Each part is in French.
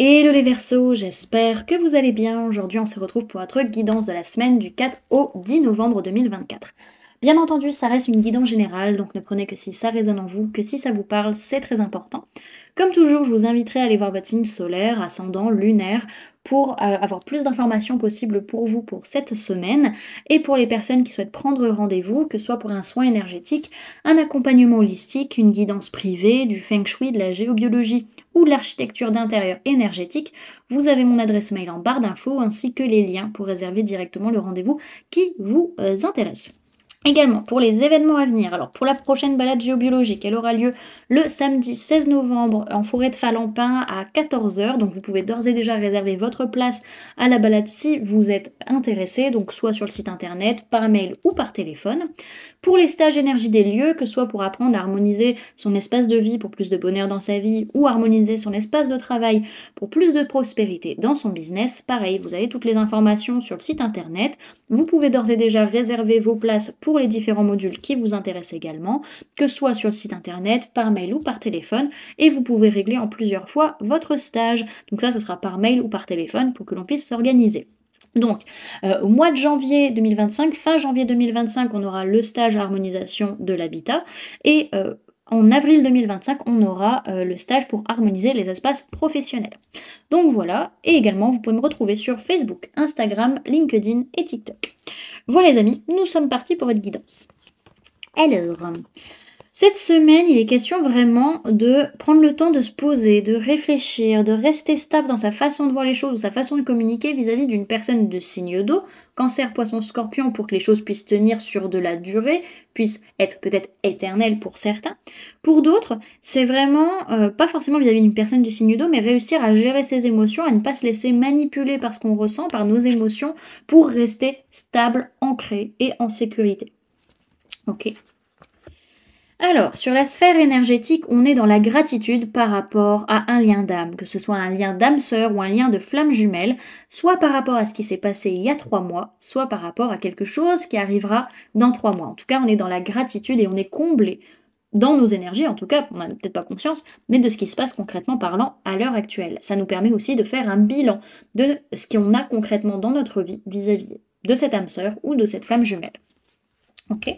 Hello les Verseaux, j'espère que vous allez bien. Aujourd'hui, on se retrouve pour notre guidance de la semaine du 4 au 10 novembre 2024. Bien entendu, ça reste une guidance générale, donc ne prenez que si ça résonne en vous, que si ça vous parle, c'est très important. Comme toujours, je vous inviterai à aller voir votre signe solaire, ascendant, lunaire, pour avoir plus d'informations possibles pour vous pour cette semaine, et pour les personnes qui souhaitent prendre rendez-vous, que ce soit pour un soin énergétique, un accompagnement holistique, une guidance privée, du feng shui, de la géobiologie ou de l'architecture d'intérieur énergétique, vous avez mon adresse mail en barre d'infos ainsi que les liens pour réserver directement le rendez-vous qui vous intéresse. Également, pour les événements à venir, alors pour la prochaine balade géobiologique, elle aura lieu le samedi 16 novembre en forêt de Falampin à 14 h. Donc vous pouvez d'ores et déjà réserver votre place à la balade si vous êtes intéressé, donc soit sur le site internet, par mail ou par téléphone. Pour les stages énergie des lieux, que ce soit pour apprendre à harmoniser son espace de vie pour plus de bonheur dans sa vie ou harmoniser son espace de travail pour plus de prospérité dans son business, pareil, vous avez toutes les informations sur le site internet. Vous pouvez d'ores et déjà réserver vos places pour les différents modules qui vous intéressent également, que ce soit sur le site internet, par mail ou par téléphone, et vous pouvez régler en plusieurs fois votre stage. Donc ça, ce sera par mail ou par téléphone pour que l'on puisse s'organiser. Donc, au mois de janvier 2025, fin janvier 2025, on aura le stage harmonisation de l'habitat, et en avril 2025, on aura le stage pour harmoniser les espaces professionnels. Donc voilà, et également, vous pouvez me retrouver sur Facebook, Instagram, LinkedIn et TikTok. Voilà les amis, nous sommes partis pour votre guidance. Alors, cette semaine, il est question vraiment de prendre le temps de se poser, de réfléchir, de rester stable dans sa façon de voir les choses, sa façon de communiquer vis-à-vis d'une personne de signe d'eau, Cancer, Poisson, Scorpion, pour que les choses puissent tenir sur de la durée, puissent être peut-être éternelles pour certains. Pour d'autres, c'est vraiment pas forcément vis-à-vis d'une personne du signe d'eau, mais réussir à gérer ses émotions, à ne pas se laisser manipuler par ce qu'on ressent, par nos émotions, pour rester stable, ancré et en sécurité. Ok. Alors, sur la sphère énergétique, on est dans la gratitude par rapport à un lien d'âme, que ce soit un lien d'âme sœur ou un lien de flamme jumelle, soit par rapport à ce qui s'est passé il y a 3 mois, soit par rapport à quelque chose qui arrivera dans 3 mois. En tout cas, on est dans la gratitude et on est comblé dans nos énergies, en tout cas, on n'a peut-être pas conscience, mais de ce qui se passe concrètement parlant à l'heure actuelle. Ça nous permet aussi de faire un bilan de ce qu'on a concrètement dans notre vie vis-à-vis de cette âme sœur ou de cette flamme jumelle. Ok ?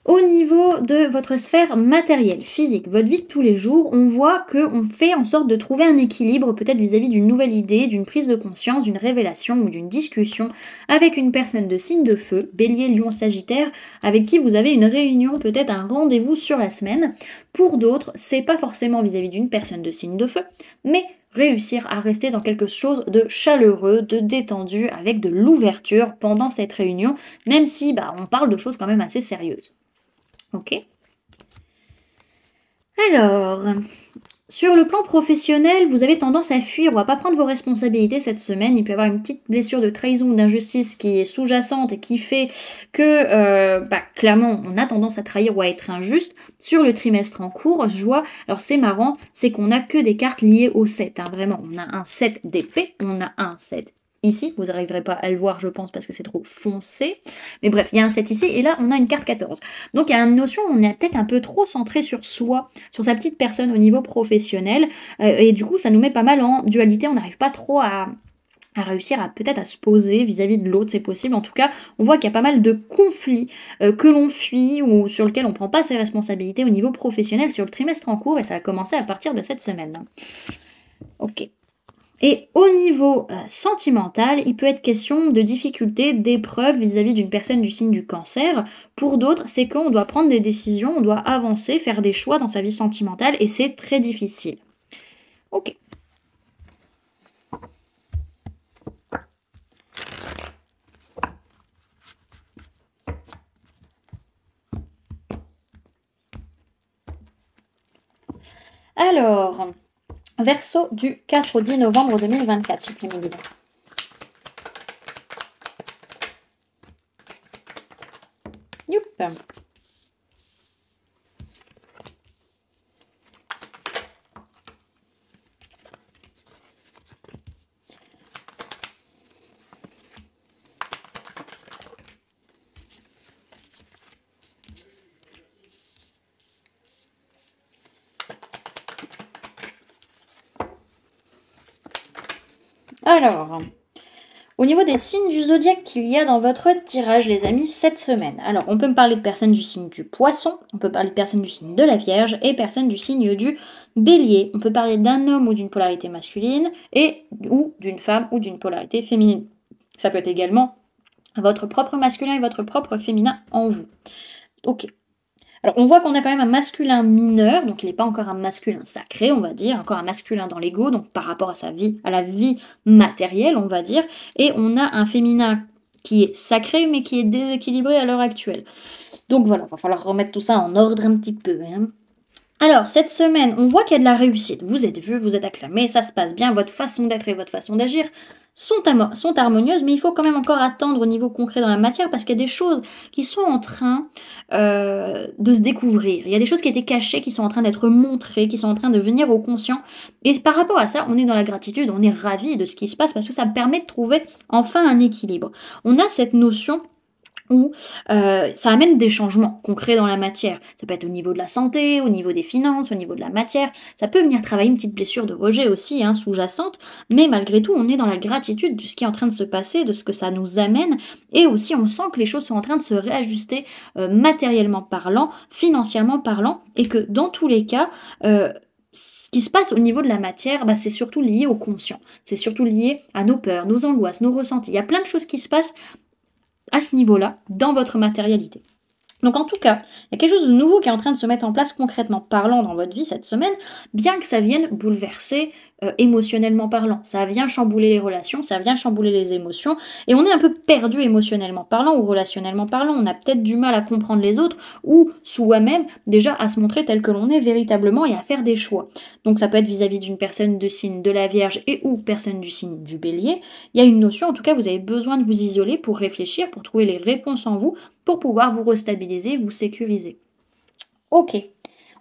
Au niveau de votre sphère matérielle, physique, votre vie de tous les jours, on voit qu'on fait en sorte de trouver un équilibre peut-être vis-à-vis d'une nouvelle idée, d'une prise de conscience, d'une révélation ou d'une discussion avec une personne de signe de feu, Bélier, Lion, Sagittaire, avec qui vous avez une réunion, peut-être un rendez-vous sur la semaine. Pour d'autres, c'est pas forcément vis-à-vis d'une personne de signe de feu, mais réussir à rester dans quelque chose de chaleureux, de détendu, avec de l'ouverture pendant cette réunion, même si on parle de choses quand même assez sérieuses. Ok. Alors, sur le plan professionnel, vous avez tendance à fuir ou à pas prendre vos responsabilités cette semaine. Il peut y avoir une petite blessure de trahison ou d'injustice qui est sous-jacente et qui fait que, clairement, on a tendance à trahir ou à être injuste. Sur le trimestre en cours, je vois, alors c'est marrant, c'est qu'on n'a que des cartes liées au 7, vraiment. On a un 7 d'épée, on a un 7 ici, vous n'arriverez pas à le voir je pense parce que c'est trop foncé, mais bref, il y a un 7 ici, et là on a une carte 14. Donc il y a une notion où on est peut-être un peu trop centré sur soi, sur sa petite personne au niveau professionnel, et du coup ça nous met pas mal en dualité, on n'arrive pas trop à réussir à peut-être à se poser vis-à-vis de l'autre, c'est possible. En tout cas, on voit qu'il y a pas mal de conflits que l'on fuit ou sur lesquels on ne prend pas ses responsabilités au niveau professionnel sur le trimestre en cours, et ça a commencé à partir de cette semaine. Ok. Et au niveau sentimental, il peut être question de difficultés, d'épreuves vis-à-vis d'une personne du signe du Cancer. Pour d'autres, c'est qu'on doit prendre des décisions, on doit avancer, faire des choix dans sa vie sentimentale, et c'est très difficile. Ok. Alors, Verseau du 4 au 10 novembre 2024, s'il vous plaît, mes guides. Youp. Alors, au niveau des signes du zodiaque qu'il y a dans votre tirage, les amis, cette semaine. Alors, on peut me parler de personnes du signe du Poisson, on peut parler de personnes du signe de la Vierge et personnes du signe du Bélier. On peut parler d'un homme ou d'une polarité masculine ou d'une femme ou d'une polarité féminine. Ça peut être également votre propre masculin et votre propre féminin en vous. Ok. Alors, on voit qu'on a quand même un masculin mineur, donc il n'est pas encore un masculin sacré, on va dire, encore un masculin dans l'ego, donc par rapport à sa vie, à la vie matérielle, on va dire, et on a un féminin qui est sacré, mais qui est déséquilibré à l'heure actuelle. Donc voilà, il va falloir remettre tout ça en ordre un petit peu, hein. Alors, cette semaine, on voit qu'il y a de la réussite. Vous êtes vu, vous êtes acclamé, ça se passe bien, votre façon d'être et votre façon d'agir sont harmonieuses, mais il faut quand même encore attendre au niveau concret dans la matière parce qu'il y a des choses qui sont en train de se découvrir. Il y a des choses qui étaient cachées, qui sont en train d'être montrées, qui sont en train de venir au conscient. Et par rapport à ça, on est dans la gratitude, on est ravis de ce qui se passe parce que ça permet de trouver enfin un équilibre. On a cette notion où ça amène des changements concrets dans la matière. Ça peut être au niveau de la santé, au niveau des finances, au niveau de la matière. Ça peut venir travailler une petite blessure de rejet aussi, hein, sous-jacente, mais malgré tout, on est dans la gratitude de ce qui est en train de se passer, de ce que ça nous amène, et aussi on sent que les choses sont en train de se réajuster matériellement parlant, financièrement parlant, et que dans tous les cas, ce qui se passe au niveau de la matière, bah, c'est surtout lié au conscient. C'est surtout lié à nos peurs, nos angoisses, nos ressentis. Il y a plein de choses qui se passent à ce niveau-là, dans votre matérialité. Donc en tout cas, il y a quelque chose de nouveau qui est en train de se mettre en place concrètement parlant dans votre vie cette semaine, bien que ça vienne bouleverser émotionnellement parlant. Ça vient chambouler les relations, ça vient chambouler les émotions, et on est un peu perdu émotionnellement parlant ou relationnellement parlant. On a peut-être du mal à comprendre les autres ou soi-même déjà à se montrer tel que l'on est véritablement et à faire des choix. Donc ça peut être vis-à-vis d'une personne de signe de la Vierge et ou personne du signe du Bélier. Il y a une notion, en tout cas vous avez besoin de vous isoler pour réfléchir, pour trouver les réponses en vous, pour pouvoir vous restabiliser, vous sécuriser. Ok,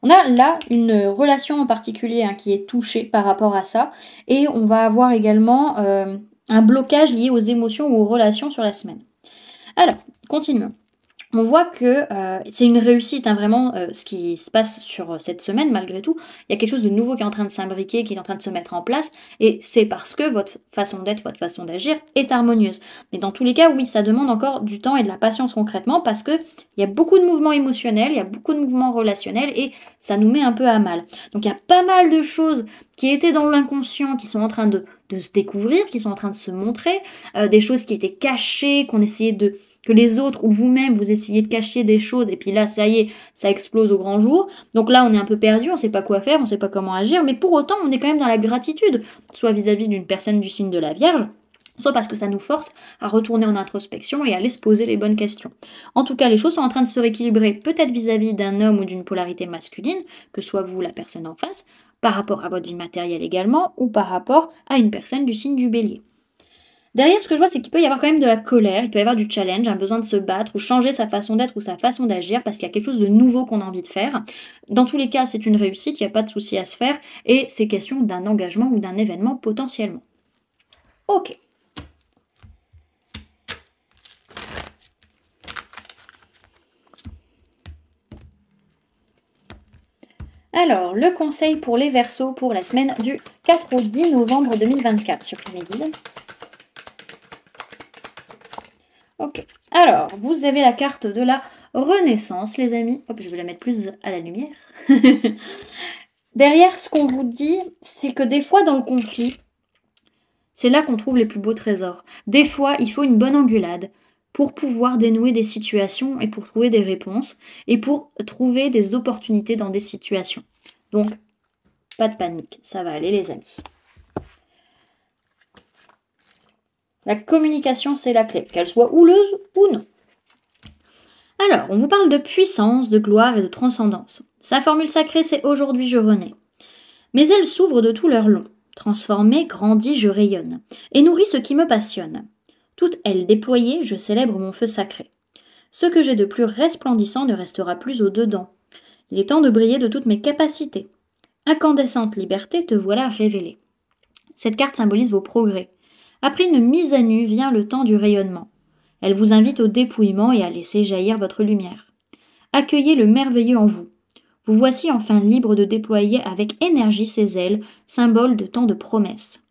on a là une relation en particulier hein, qui est touchée par rapport à ça, et on va avoir également un blocage lié aux émotions ou aux relations sur la semaine. Alors, continuons. On voit que c'est une réussite, hein, vraiment, ce qui se passe sur cette semaine, malgré tout. Il y a quelque chose de nouveau qui est en train de s'imbriquer, qui est en train de se mettre en place, et c'est parce que votre façon d'être, votre façon d'agir est harmonieuse. Mais dans tous les cas, oui, ça demande encore du temps et de la patience concrètement, parce qu'il y a beaucoup de mouvements émotionnels, il y a beaucoup de mouvements relationnels, et ça nous met un peu à mal. Donc il y a pas mal de choses qui étaient dans l'inconscient, qui sont en train de se découvrir, qui sont en train de se montrer, des choses qui étaient cachées, qu'on essayait que les autres ou vous-même vous essayez de cacher des choses et puis là ça y est, ça explose au grand jour. Donc là on est un peu perdu, on sait pas quoi faire, on sait pas comment agir, mais pour autant on est quand même dans la gratitude, soit vis-à-vis d'une personne du signe de la Vierge, soit parce que ça nous force à retourner en introspection et à aller se poser les bonnes questions. En tout cas, les choses sont en train de se rééquilibrer, peut-être vis-à-vis d'un homme ou d'une polarité masculine, que soit vous la personne en face, par rapport à votre vie matérielle également, ou par rapport à une personne du signe du Bélier. Derrière, ce que je vois, c'est qu'il peut y avoir quand même de la colère, il peut y avoir du challenge, un besoin de se battre ou changer sa façon d'être ou sa façon d'agir parce qu'il y a quelque chose de nouveau qu'on a envie de faire. Dans tous les cas, c'est une réussite, il n'y a pas de souci à se faire et c'est question d'un engagement ou d'un événement potentiellement. Ok. Alors, le conseil pour les Verseaux pour la semaine du 4 au 10 novembre 2024 sur mes guides. Ok. Alors, vous avez la carte de la Renaissance, les amis. Hop, je vais la mettre plus à la lumière. Derrière, ce qu'on vous dit, c'est que des fois, dans le conflit, c'est là qu'on trouve les plus beaux trésors. Des fois, il faut une bonne engueulade pour pouvoir dénouer des situations et pour trouver des réponses et pour trouver des opportunités dans des situations. Donc, pas de panique, ça va aller, les amis. La communication, c'est la clé, qu'elle soit houleuse ou non. Alors, on vous parle de puissance, de gloire et de transcendance. Sa formule sacrée, c'est « Aujourd'hui, je renais ». Mais elle s'ouvre de tout leur long. Transformée, grandie, je rayonne, et nourrit ce qui me passionne. Toute elle déployée, je célèbre mon feu sacré. Ce que j'ai de plus resplendissant ne restera plus au-dedans. Il est temps de briller de toutes mes capacités. Incandescente liberté, te voilà révélée. Cette carte symbolise vos progrès. Après une mise à nu vient le temps du rayonnement. Elle vous invite au dépouillement et à laisser jaillir votre lumière. Accueillez le merveilleux en vous. Vous voici enfin libre de déployer avec énergie ses ailes, symbole de tant de promesses.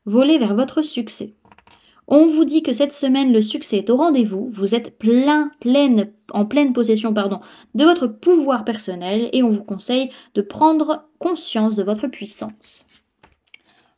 voler vers votre succès. On vous dit que cette semaine, le succès est au rendez-vous, vous êtes en pleine possession de votre pouvoir personnel et on vous conseille de prendre conscience de votre puissance.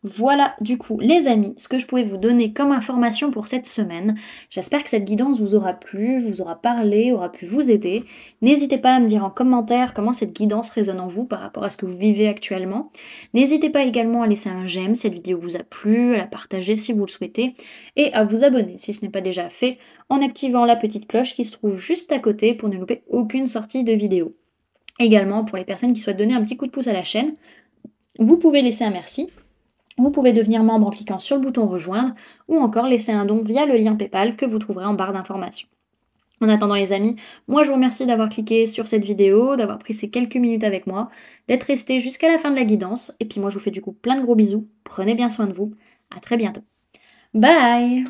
Voilà du coup les amis, ce que je pouvais vous donner comme information pour cette semaine. J'espère que cette guidance vous aura plu, vous aura parlé, aura pu vous aider. N'hésitez pas à me dire en commentaire comment cette guidance résonne en vous par rapport à ce que vous vivez actuellement. N'hésitez pas également à laisser un j'aime si cette vidéo vous a plu, à la partager si vous le souhaitez, et à vous abonner si ce n'est pas déjà fait, en activant la petite cloche qui se trouve juste à côté pour ne louper aucune sortie de vidéo. Également, pour les personnes qui souhaitent donner un petit coup de pouce à la chaîne, vous pouvez laisser un merci. Vous pouvez devenir membre en cliquant sur le bouton rejoindre ou encore laisser un don via le lien PayPal que vous trouverez en barre d'informations. En attendant les amis, moi je vous remercie d'avoir cliqué sur cette vidéo, d'avoir pris ces quelques minutes avec moi, d'être resté jusqu'à la fin de la guidance, et puis moi je vous fais du coup plein de gros bisous, prenez bien soin de vous, à très bientôt. Bye!